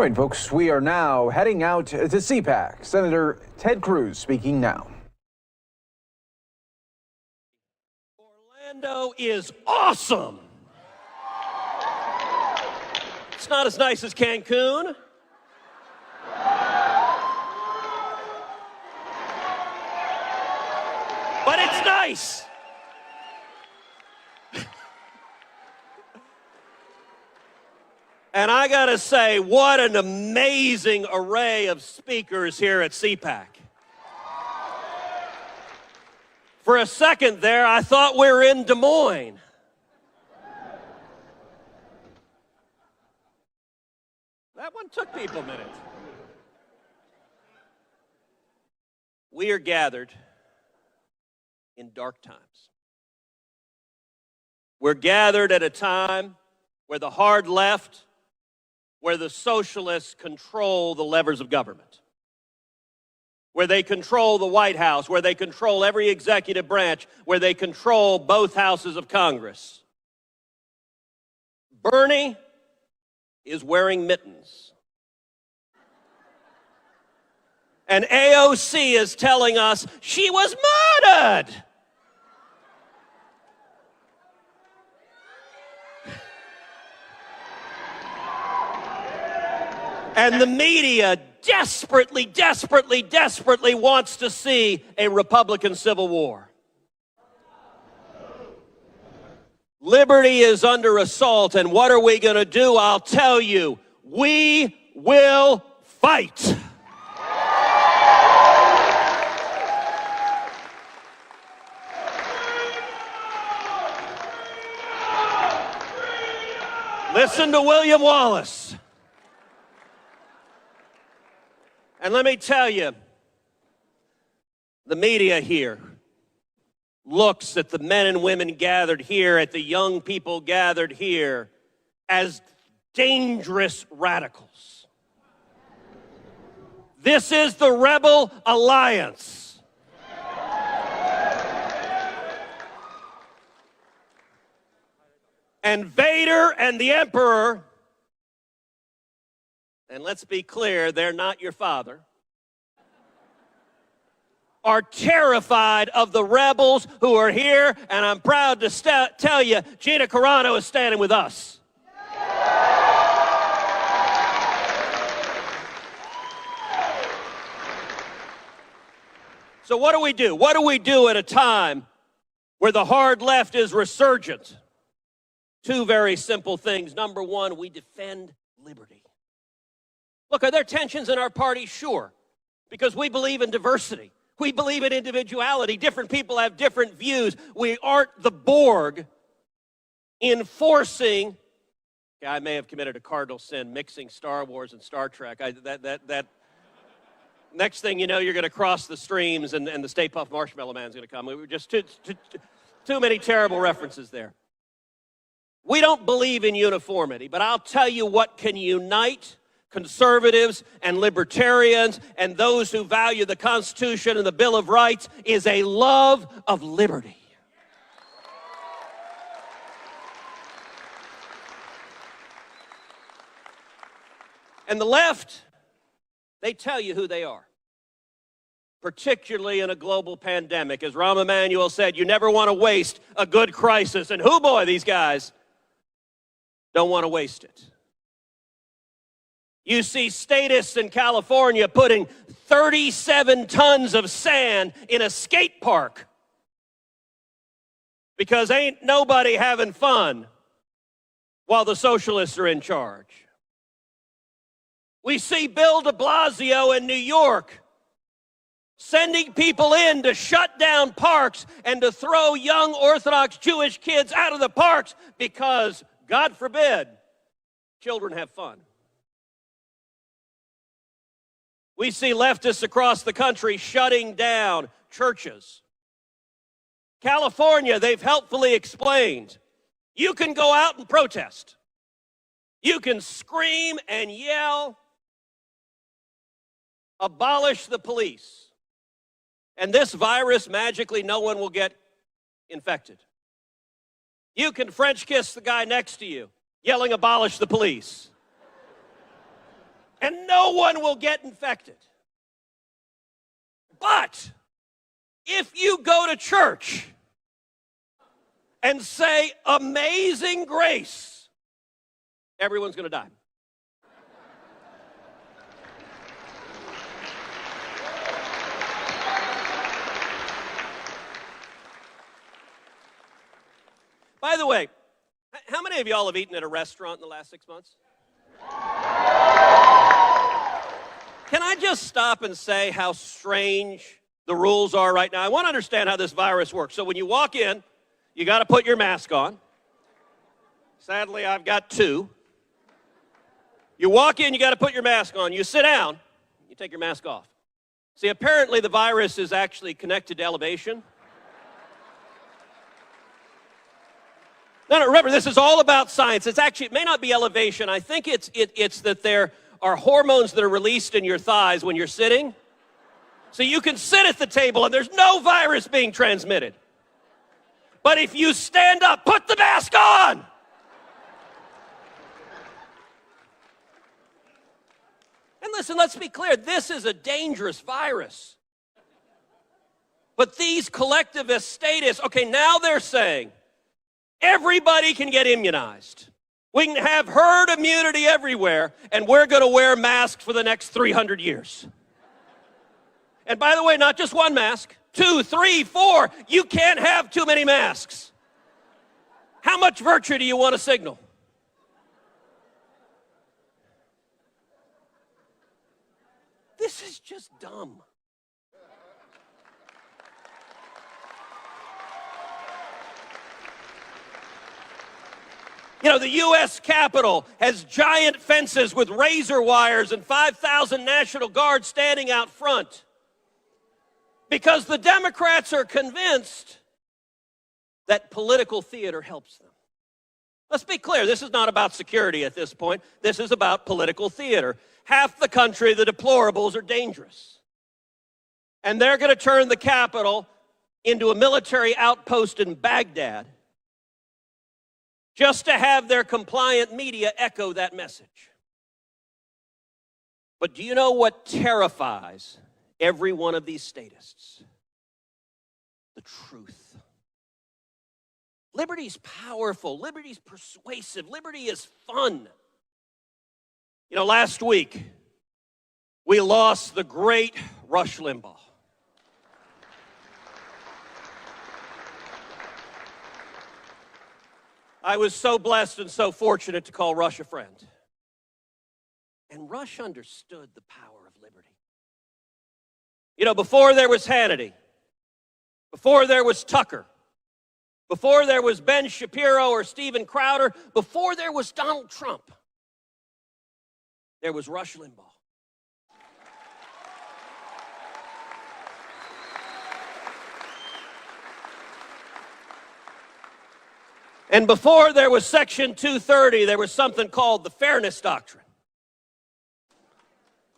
All right, folks, we are now heading out to CPAC. Senator Ted Cruz speaking now. Orlando is awesome. It's not as nice as Cancun. But it's nice. And I gotta say, what an amazing array of speakers here at CPAC. For a second there, I thought we were in Des Moines. That one took people a minute. We are gathered in dark times. We're gathered at a time where the hard left, where the socialists control the levers of government, where they control the White House, where they control every executive branch, where they control both houses of Congress. Bernie is wearing mittens. And AOC is telling us she was murdered. And the media desperately wants to see a Republican civil war. Liberty is under assault, and what are we going to do? I'll tell you, we will fight. Listen to William Wallace. And let me tell you, the media here looks at the men and women gathered here, at the young people gathered here, as dangerous radicals. This is the Rebel Alliance. And Vader and the Emperor, and let's be clear, they're not your father, are terrified of the rebels who are here, and I'm proud to tell you, Gina Carano is standing with us. So what do we do? What do we do at a time where the hard left is resurgent? Two very simple things. Number one, we defend liberty. Look, are there tensions in our party? Sure, because we believe in diversity. We believe in individuality. Different people have different views. We aren't the Borg enforcing. I may have committed a cardinal sin mixing Star Wars and Star Trek. Next thing you know, you're going to cross the streams and the Stay Puft Marshmallow Man's going to come. We were just too many terrible references there. We don't believe in uniformity, but I'll tell you what can unite conservatives and libertarians and those who value the Constitution and the Bill of Rights is a love of liberty. And the left, they tell you who they are, particularly in a global pandemic. As Rahm Emanuel said, you never want to waste a good crisis. And who boy, these guys don't want to waste it. You see statists in California putting 37 tons of sand in a skate park because ain't nobody having fun while the socialists are in charge. We see Bill de Blasio in New York sending people in to shut down parks and to throw young Orthodox Jewish kids out of the parks because, God forbid, children have fun. We see leftists across the country shutting down churches. California, they've helpfully explained, you can go out and protest. You can scream and yell, abolish the police. And this virus, magically, no one will get infected. You can French kiss the guy next to you, yelling, abolish the police. and no one will get infected. But if you go to church and say Amazing Grace, everyone's going to die. By the way, how many of y'all have eaten at a restaurant in the last 6 months? Can I just stop and say how strange the rules are right now? I want to understand how this virus works. So when you walk in, you got to put your mask on. Sadly, I've got two. You walk in, you got to put your mask on. You sit down, you take your mask off. See, apparently the virus is actually connected to elevation. No, remember, this is all about science. It's actually, it may not be elevation. I think it's that there are hormones that are released in your thighs when you're sitting. So you can sit at the table and there's no virus being transmitted. But if you stand up, put the mask on. And listen, let's be clear. This is a dangerous virus. But these collectivist statists, okay, now they're saying, everybody can get immunized. We can have herd immunity everywhere, and we're going to wear masks for the next 300 years. And by the way, not just one mask, 2, 3, 4. You can't have too many masks. How much virtue do you want to signal? This is just dumb. You know, the U.S. Capitol has giant fences with razor wires and 5,000 National Guards standing out front because the Democrats are convinced that political theater helps them. Let's be clear, this is not about security at this point. This is about political theater. Half the country, the deplorables, are dangerous. And they're going to turn the Capitol into a military outpost in Baghdad just to have their compliant media echo that message. But do you know what terrifies every one of these statists? The truth. Liberty's powerful. Liberty's persuasive. Liberty is fun. You know, last week, we lost the great Rush Limbaugh. I was so blessed and so fortunate to call Rush a friend. And Rush understood the power of liberty. You know, before there was Hannity, before there was Tucker, before there was Ben Shapiro or Steven Crowder, before there was Donald Trump, there was Rush Limbaugh. And before there was Section 230, there was something called the Fairness Doctrine,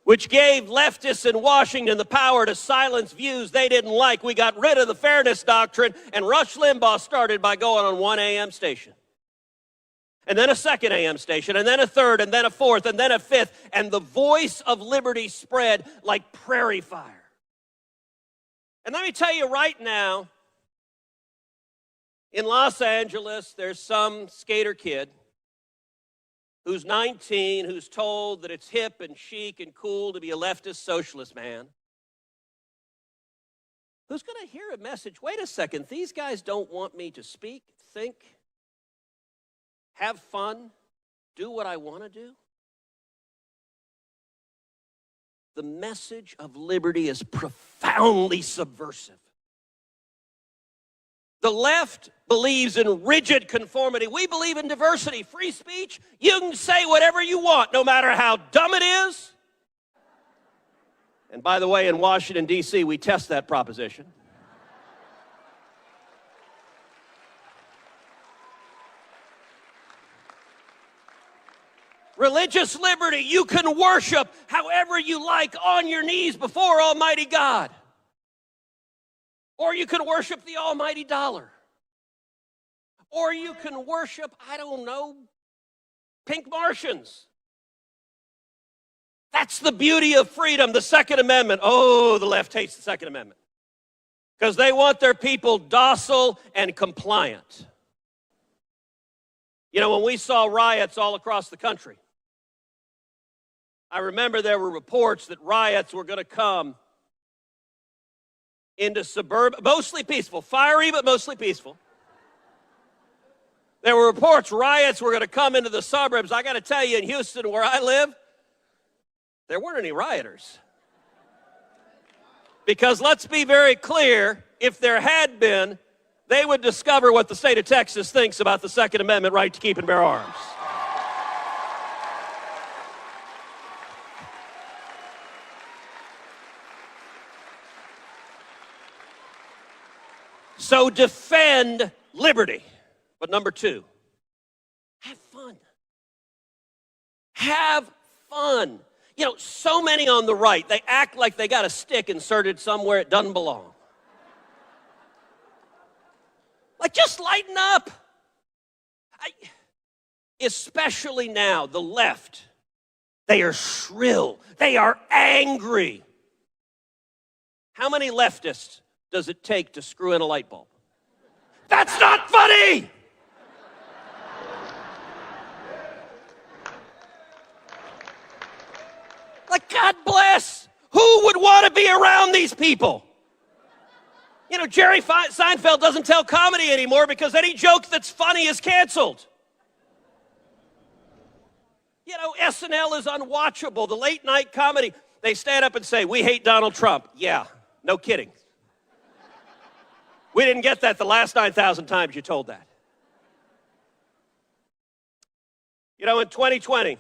which gave leftists in Washington the power to silence views they didn't like. We got rid of the Fairness Doctrine, and Rush Limbaugh started by going on one AM station, and then a second AM station, and then a third, and then a fourth, and then a fifth, and the voice of liberty spread like prairie fire. And let me tell you right now, in Los Angeles, there's some skater kid who's 19, who's told that it's hip and chic and cool to be a leftist socialist man, who's going to hear a message, wait a second, these guys don't want me to speak, think, have fun, do what I want to do. The message of liberty is profoundly subversive. The left believes in rigid conformity. We believe in diversity, free speech. You can say whatever you want, no matter how dumb it is. And by the way, in Washington, D.C., we test that proposition. Religious liberty, you can worship however you like on your knees before Almighty God. Or you can worship the almighty dollar. Or you can worship, I don't know, pink Martians. That's the beauty of freedom, the Second Amendment. Oh, the left hates the Second Amendment because they want their people docile and compliant. You know, when we saw riots all across the country, I remember there were reports that riots were going to come into suburban, mostly peaceful, fiery but mostly peaceful. There were reports riots were going to come into the suburbs. I got to tell you, in Houston, where I live, there weren't any rioters. Because let's be very clear, if there had been, they would discover what the state of Texas thinks about the Second Amendment right to keep and bear arms. So defend liberty. But number two, have fun. Have fun. You know, so many on the right, they act like they got a stick inserted somewhere it doesn't belong. Like, just lighten up. Especially now, the left, they are shrill. They are angry. How many leftists does it take to screw in a light bulb? That's not funny! Like, God bless. Who would want to be around these people? You know, Jerry Seinfeld doesn't tell comedy anymore because any joke that's funny is canceled. You know, SNL is unwatchable. The late night comedy, they stand up and say, we hate Donald Trump. Yeah, no kidding. We didn't get that the last 9,000 times you told that. You know, in 2020,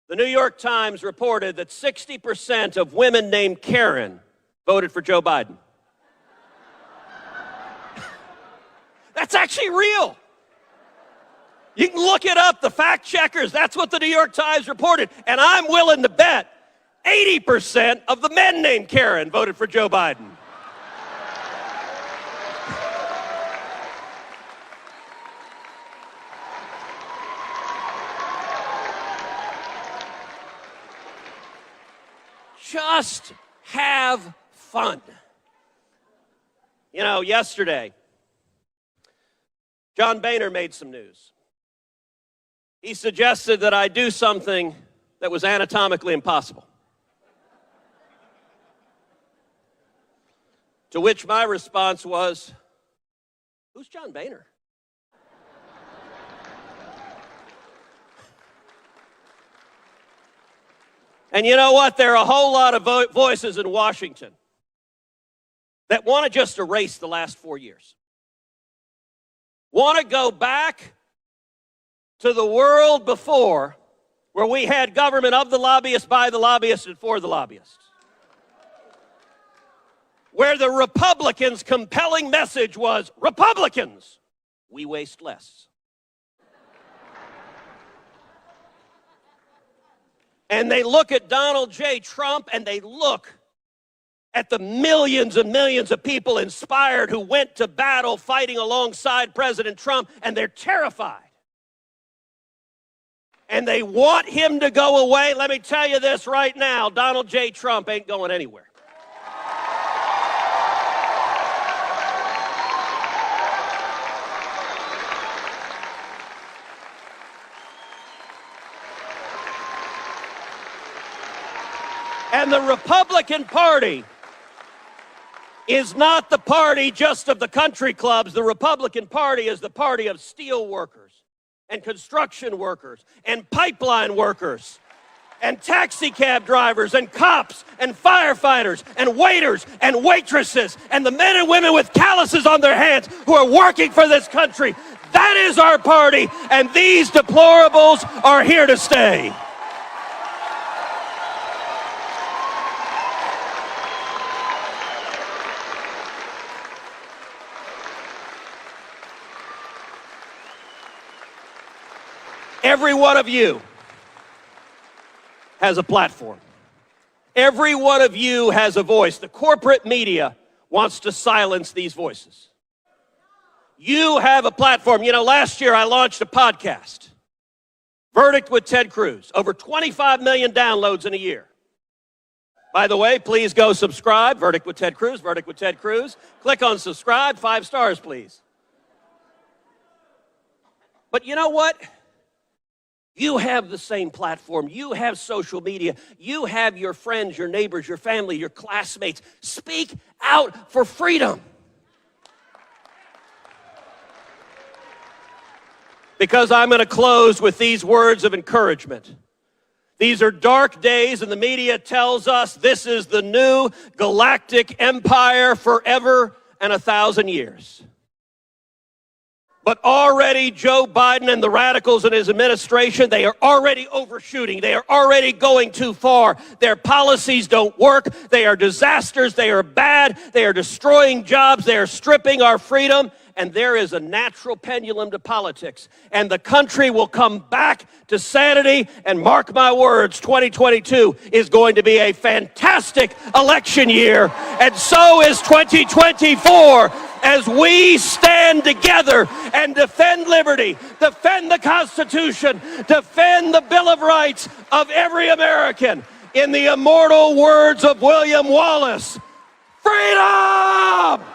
the New York Times reported that 60% of women named Karen voted for Joe Biden. That's actually real. You can look it up, the fact checkers, that's what the New York Times reported. And I'm willing to bet 80% of the men named Karen voted for Joe Biden. Just have fun. You know, yesterday, John Boehner made some news. He suggested that I do something that was anatomically impossible. To which my response was, who's John Boehner? And you know what? There are a whole lot of voices in Washington that want to just erase the last 4 years. Want to go back to the world before, where we had government of the lobbyists, by the lobbyists, and for the lobbyists. Where the Republicans' compelling message was, Republicans, we waste less. And they look at Donald J. Trump and they look at the millions and millions of people inspired who went to battle fighting alongside President Trump, and they're terrified. And they want him to go away. Let me tell you this right now, Donald J. Trump ain't going anywhere. And the Republican Party is not the party just of the country clubs. The Republican Party is the party of steel workers and construction workers and pipeline workers and taxi cab drivers and cops and firefighters and waiters and waitresses and the men and women with calluses on their hands who are working for this country. That is our party, and these deplorables are here to stay. Every one of you has a platform. Every one of you has a voice. The corporate media wants to silence these voices. You have a platform. You know, last year I launched a podcast. Verdict with Ted Cruz. Over 25 million downloads in a year. By the way, please go subscribe. Verdict with Ted Cruz, Verdict with Ted Cruz. Click on subscribe, 5 stars, please. But you know what? You have the same platform. You have social media. You have your friends, your neighbors, your family, your classmates. Speak out for freedom. Because I'm going to close with these words of encouragement. These are dark days, and the media tells us this is the new galactic empire forever and 1,000 years. But already Joe Biden and the radicals in his administration, they are already overshooting. They are already going too far. Their policies don't work. They are disasters. They are bad. They are destroying jobs. They are stripping our freedom. And there is a natural pendulum to politics. And the country will come back to sanity. And mark my words, 2022 is going to be a fantastic election year. And so is 2024. As we stand together and defend liberty, defend the Constitution, defend the Bill of Rights of every American, in the immortal words of William Wallace, freedom!